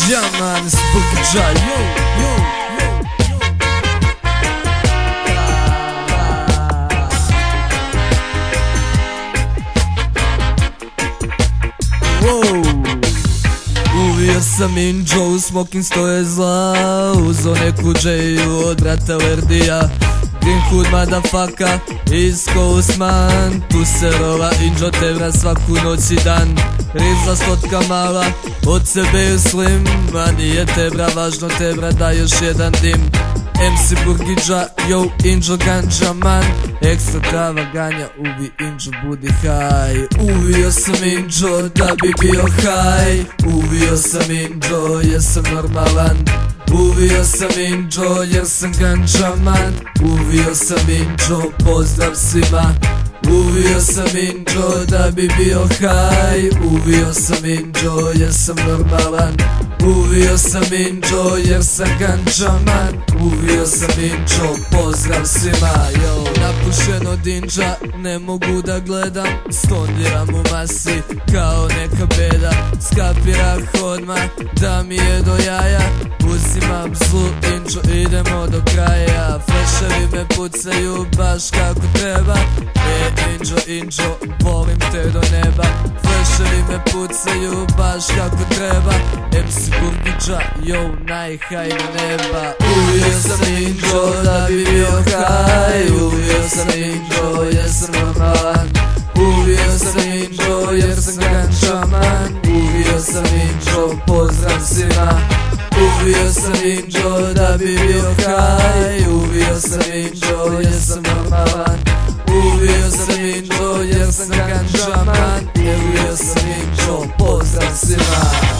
Yeah man, it's Boogie Jai, yo, yo, yo, yo. Wow. Uvio sam inđo u smoking stoje zla, uzo neku džeju od brata Lerdija. Green Hood motherfucker, East Coast man, tu se rova inđo tevra svaku noć i dan. Rizla stotka mala, od sebe je slim, a nije tebra, važno tebra da još jedan dim. MC Burgidža, yo, inđo ganja man, ekstra trava ganja, uvi inđo budi high. Uvio sam inđo da bi bio high, uvio sam inđo jer sam normalan. Uvio sam inđo jer sam ganja man, uvio sam inđo, pozdrav svima. Uvio sam inđo da bi bio high, uvio sam inđo jer sam normalan. Uvio sam inđo jer sam ganja man, uvio sam inđo, pozdrav svima, yo. Napušen od inđa, ne mogu da gledam, stondiram u masi kao neka beda. Skapirah odmah da mi je do jaja, uzimam zlu inđo, idemo do kraja. Fleševi me pucaju baš kako treba, inđo, inđo, volim te do neba. Fleševi me pucaju baš kako treba, MC Burgidža, yo, najhaj na neba. Uvio sam inđo da bi bio high, uvio sam inđo jer sam normalan. Uvio sam inđo jer sam ganja man, uvio sam inđo, pozdrav svima. Uvio sam inđo da bi bio high, uvio sam inđo jer sam normalan. Uvio sam inđo jer sam ganja man, uvio sam inđo, pozdrav svima.